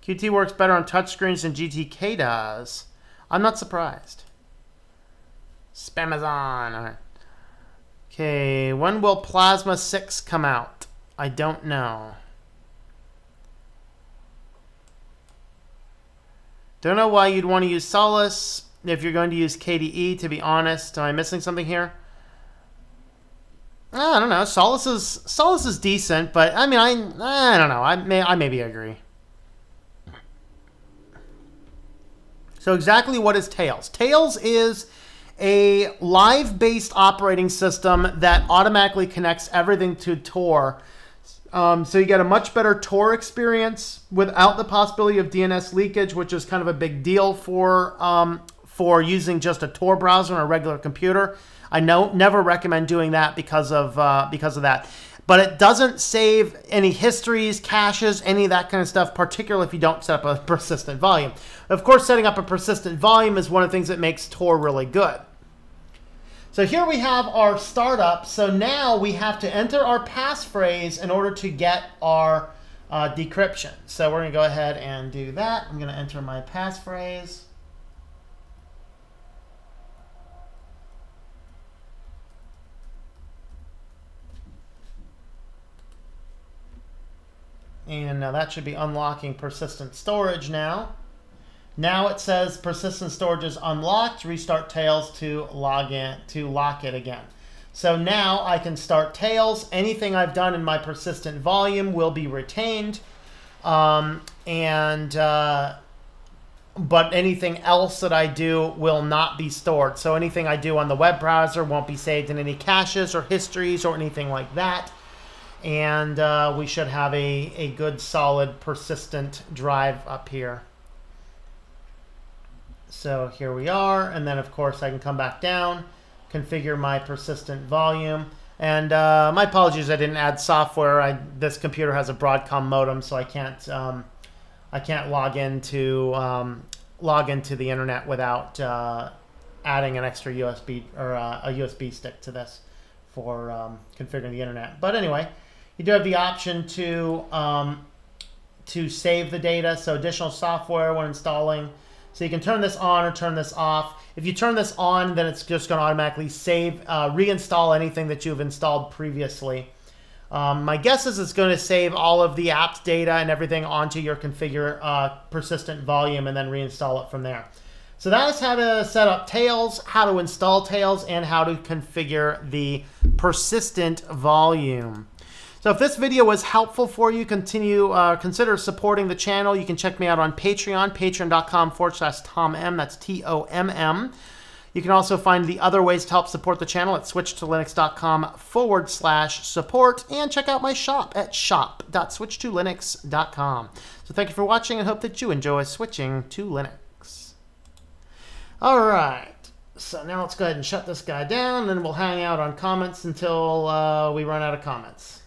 Qt works better on touchscreens than GTK does. I'm not surprised. Spamazon. All right. Okay, when will Plasma 6 come out? I don't know. Don't know why you'd want to use Solus if you're going to use KDE, to be honest. Am I missing something here? I don't know. Solus is decent, but I mean, I don't know. I maybe agree. So exactly what is Tails? Tails is a live-based operating system that automatically connects everything to Tor. So you get a much better Tor experience without the possibility of DNS leakage, which is kind of a big deal for using just a Tor browser on a regular computer. I never recommend doing that because of that. But it doesn't save any histories, caches, any of that kind of stuff, particularly if you don't set up a persistent volume. Of course, setting up a persistent volume is one of the things that makes Tor really good. So here we have our startup. So now we have to enter our passphrase in order to get our decryption. So we're going to go ahead and do that. I'm going to enter my passphrase. And now that should be unlocking persistent storage now. Now it says persistent storage is unlocked. Restart Tails to lock it again. So now I can start Tails. Anything I've done in my persistent volume will be retained. But anything else that I do will not be stored. So anything I do on the web browser won't be saved in any caches or histories or anything like that. And we should have a good solid persistent drive up here. So here we are, and then of course I can come back down, configure my persistent volume. And my apologies, I didn't add software. This computer has a Broadcom modem, so I can't log into the internet without adding an extra USB or a USB stick to this for configuring the internet. But anyway, you do have the option to save the data, so additional software when installing. So you can turn this on or turn this off. If you turn this on, then it's just going to automatically save, reinstall anything that you've installed previously. My guess is it's going to save all of the app's data and everything onto your configure persistent volume and then reinstall it from there. So that is how to set up Tails, how to install Tails, and how to configure the persistent volume. So if this video was helpful for you, consider supporting the channel. You can check me out on Patreon, patreon.com/TomM. That's TOMM. You can also find the other ways to help support the channel at switchedtolinux.com/support, and check out my shop at shop.switchedtolinux.com. So thank you for watching and hope that you enjoy switching to Linux. All right. So now let's go ahead and shut this guy down, and then we'll hang out on comments until we run out of comments.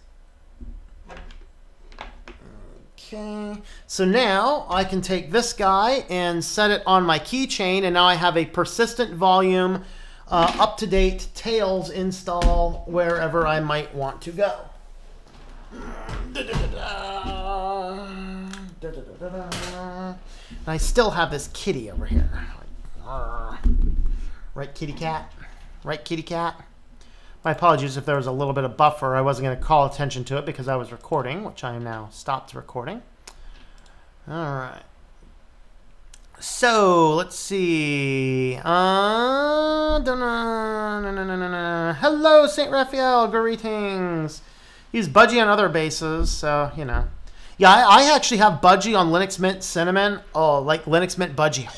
Okay, so now I can take this guy and set it on my keychain, and now I have a persistent volume, up-to-date Tails install wherever I might want to go. And I still have this kitty over here. Right, kitty cat? Right, kitty cat? My apologies if there was a little bit of buffer. I wasn't going to call attention to it because I was recording, which I am now stopped recording. All right. So, let's see. Hello, St. Raphael. Greetings. Use Budgie on other bases, so, you know. Yeah, I actually have Budgie on Linux Mint Cinnamon. Oh, like Linux Mint Budgie.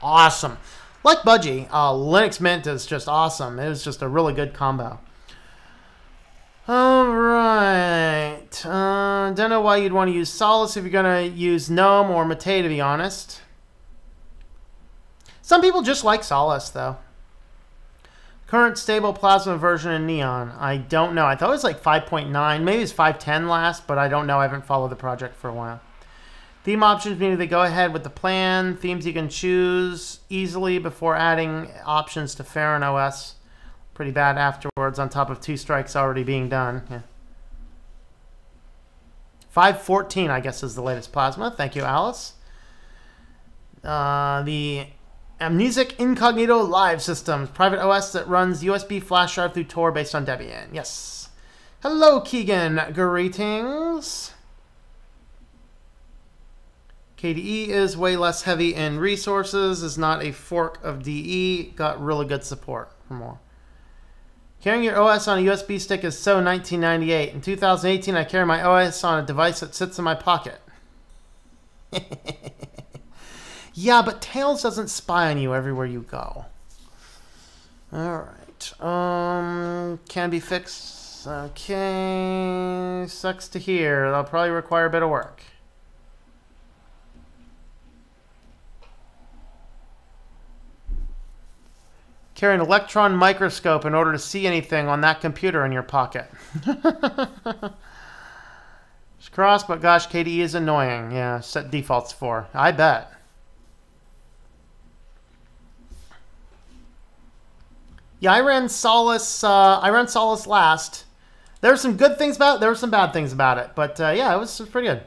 Awesome. Like Budgie, Linux Mint is just awesome. It is just a really good combo. All right. Don't know why you'd want to use Solus if you're going to use GNOME or Mate, to be honest. Some people just like Solus, though. Current stable plasma version in Neon. I don't know. I thought it was like 5.9. Maybe it's 5.10 last, but I don't know. I haven't followed the project for a while. Theme options mean they go ahead with the plan. Themes you can choose easily before adding options to Farron OS. Pretty bad afterwards on top of 2 strikes already being done. Yeah. 5.14, I guess, is the latest plasma. Thank you, Alice. The Amnesic Incognito Live Systems. Private OS that runs USB flash drive through Tor based on Debian. Yes. Hello, Keegan. Greetings. KDE is way less heavy in resources, is not a fork of DE, got really good support for more. Carrying your OS on a USB stick is so 1998. In 2018, I carry my OS on a device that sits in my pocket. Yeah, but Tails doesn't spy on you everywhere you go. Alright. Can be fixed. Okay. Sucks to hear. That'll probably require a bit of work. Carry an electron microscope in order to see anything on that computer in your pocket. It's cross, but gosh, KDE is annoying. Yeah, set defaults for. I bet. Yeah, I ran Solus last. There were some good things about it. There were some bad things about it. But yeah, it was pretty good.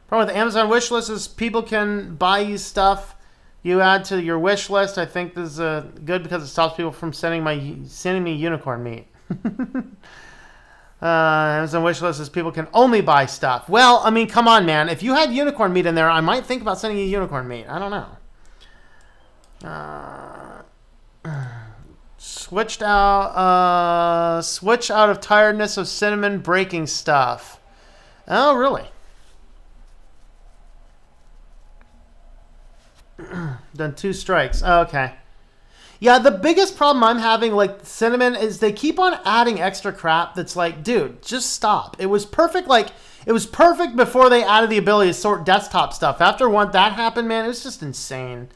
Problem with the Amazon wish list is people can buy you stuff you add to your wish list. I think this is good because it stops people from sending me unicorn meat. Amazon wish list is people can only buy stuff. Well, I mean, come on, man. If you had unicorn meat in there, I might think about sending you unicorn meat. I don't know. Switch out of tiredness of cinnamon breaking stuff. Oh, really? Done 2 strikes. Okay. Yeah, the biggest problem I'm having, like Cinnamon, is they keep on adding extra crap that's like, dude, just stop. It was perfect, like, it was perfect before they added the ability to sort desktop stuff. After that happened, man, it was just insane.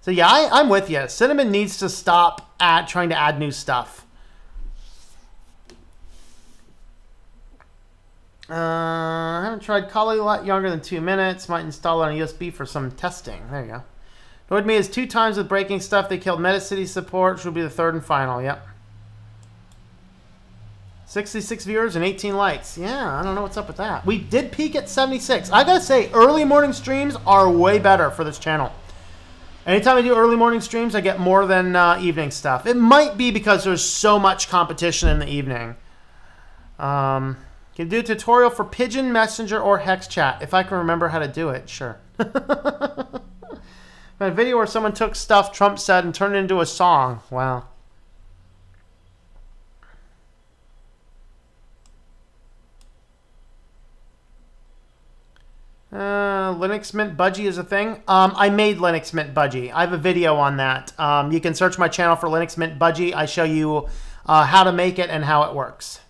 So yeah, I'm with you. Cinnamon needs to stop trying to add new stuff. I haven't tried Kali a lot younger than 2 minutes. Might install it on a USB for some testing. There you go. Annoyed me is 2 times with breaking stuff. They killed Metacity support, which will be the 3rd and final. Yep. 66 viewers and 18 likes. Yeah, I don't know what's up with that. We did peak at 76. I gotta say, early morning streams are way better for this channel. Anytime I do early morning streams, I get more than evening stuff. It might be because there's so much competition in the evening. Can you do a tutorial for Pigeon, Messenger, or Hex Chat? If I can remember how to do it, sure. A video where someone took stuff Trump said and turned it into a song. Wow. Linux Mint Budgie is a thing. I made Linux Mint Budgie. I have a video on that. You can search my channel for Linux Mint Budgie. I show you how to make it and how it works.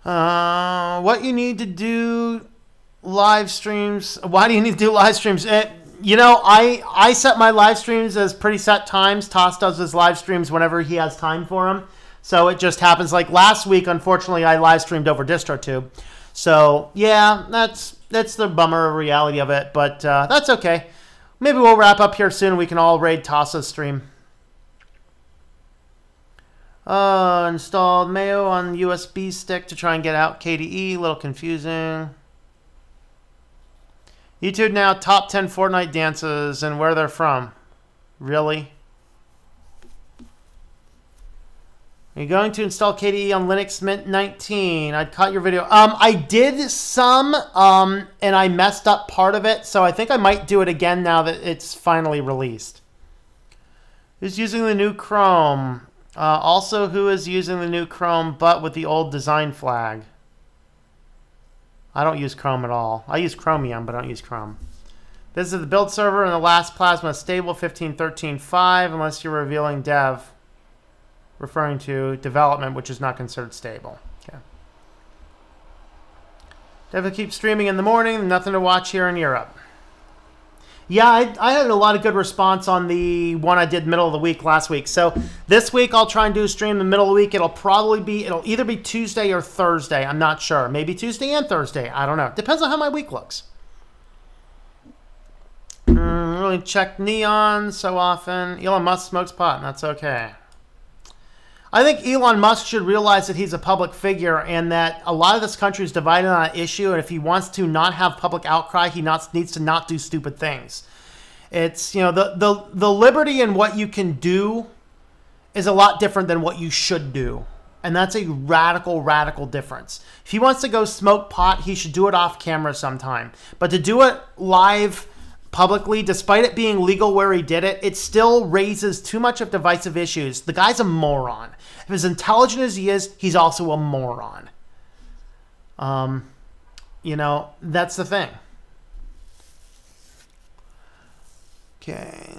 What you need to do live streams. Why do you need to do live streams? You know, I set my live streams as pretty set times. Toss does his live streams whenever he has time for them. So it just happens. Like last week, unfortunately, I live streamed over DistroTube. So yeah, that's the bummer reality of it. But that's okay. Maybe we'll wrap up here soon and we can all raid Toss's stream. Installed Mayo on USB stick to try and get out KDE. A little confusing. YouTube now top 10 Fortnite dances and where they're from. Really? Are you going to install KDE on Linux Mint 19? I caught your video. I did some, and I messed up part of it, so I think I might do it again now that it's finally released. Who's using the new Chrome? Also, who is using the new Chrome but with the old design flag? I don't use Chrome at all. I use Chromium, but I don't use Chrome. This is the build server and the last Plasma stable 15.13.5 unless you're revealing dev. Referring to development, which is not considered stable. Okay. Definitely keep streaming in the morning. Nothing to watch here in Europe. Yeah, I had a lot of good response on the one I did middle of the week last week. So this week I'll try and do a stream in the middle of the week. It'll either be Tuesday or Thursday. I'm not sure. Maybe Tuesday and Thursday. I don't know. Depends on how my week looks. Really check Neon so often. Elon Musk smokes pot, and that's okay. I think Elon Musk should realize that he's a public figure and that a lot of this country is divided on an issue, and if he wants to not have public outcry, he needs to not do stupid things. It's, you know, the liberty in what you can do is a lot different than what you should do. And that's a radical, radical difference. If he wants to go smoke pot, he should do it off camera sometime. But to do it live publicly, despite it being legal where he did it, it still raises too much of divisive issues. The guy's a moron. If as intelligent as he is, he's also a moron. You know, that's the thing. Okay.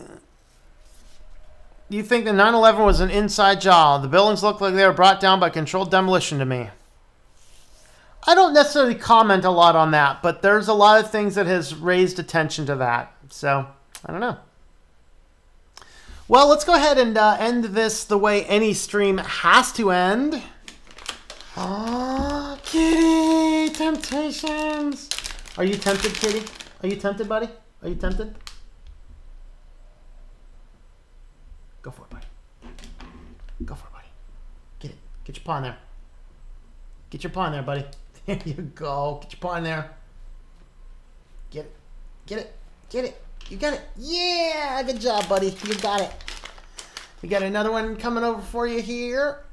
You think the 9/11 was an inside job? The buildings look like they were brought down by controlled demolition to me. I don't necessarily comment a lot on that, but there's a lot of things that has raised attention to that. So, I don't know. Well, let's go ahead and end this the way any stream has to end. Oh, Kitty! Temptations! Are you tempted, Kitty? Are you tempted, buddy? Are you tempted? Go for it, buddy. Go for it, buddy. Get it. Get your paw in there. Get your paw in there, buddy. There you go. Get your paw in there. Get it. Get it. Get it. You got it. Yeah! Good job, buddy. You got it. We got another one coming over for you here.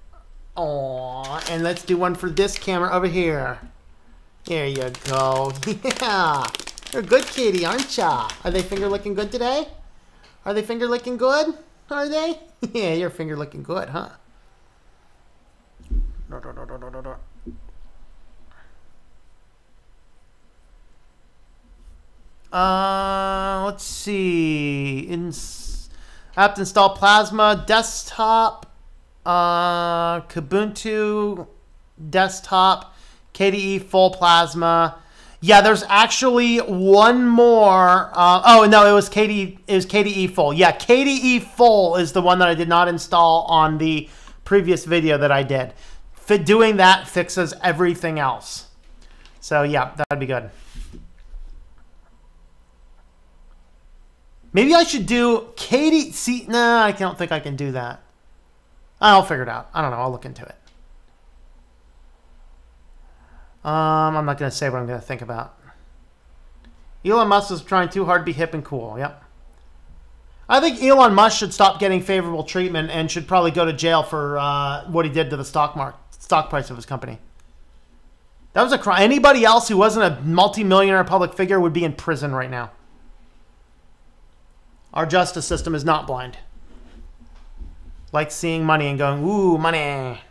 Aww. And let's do one for this camera over here. There you go. Yeah. You're a good kitty, aren't ya? Are they finger licking good today? Are they finger licking good? Are they? Yeah, you're finger licking good, huh? Let's see. Apt install Plasma desktop, Kubuntu desktop, KDE full Plasma. Yeah, there's actually one more. Oh no, it was KDE full. Yeah, KDE full is the one that I did not install on the previous video that I did. Doing that fixes everything else. So yeah, that'd be good. Maybe I should do KDE. Nah, I don't think I can do that. I'll figure it out. I don't know. I'll look into it. I'm not going to say what I'm going to think about. Elon Musk is trying too hard to be hip and cool. Yep. I think Elon Musk should stop getting favorable treatment and should probably go to jail for what he did to the stock price of his company. That was a crime. Anybody else who wasn't a multi-millionaire public figure would be in prison right now. Our justice system is not blind. Like seeing money and going, ooh, money.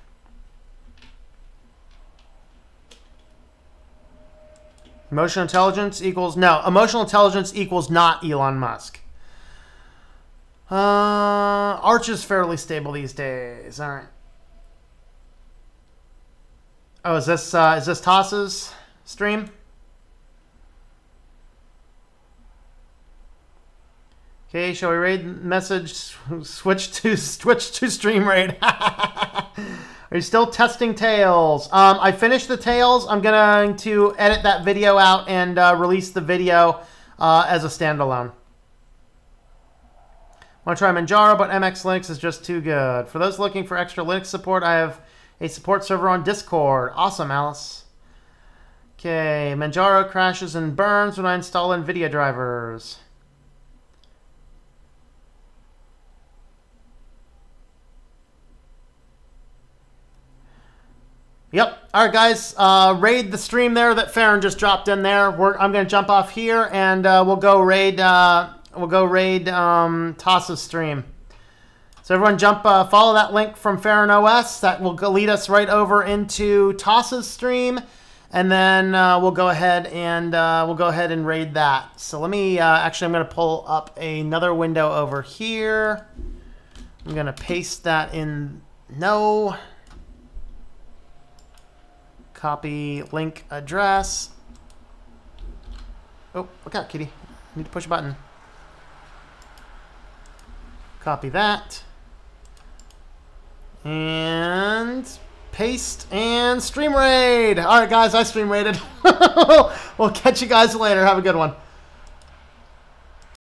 Emotional intelligence equals... No, emotional intelligence equals not Elon Musk. Arch is fairly stable these days. All right. Oh, is this Toss's stream? Okay, shall we raid message? Switch to stream raid. Are you still testing Tails? I finished the Tails. I'm going to edit that video out and release the video as a standalone. Want to try Manjaro, but MX Linux is just too good. For those looking for extra Linux support, I have a support server on Discord. Awesome, Alice. Okay, Manjaro crashes and burns when I install NVIDIA drivers. Yep. All right, guys. Raid the stream there that Farron just dropped in there. I'm going to jump off here and we'll go raid. Toss's stream. So everyone, follow that link from Farron OS. That will lead us right over into Toss's stream, and then we'll go ahead and raid that. So let me actually, I'm going to pull up another window over here. I'm going to paste that in. No. Copy link address. Oh, look out, kitty. I need to push a button. Copy that. And paste and stream raid. All right, guys, I stream raided. We'll catch you guys later. Have a good one.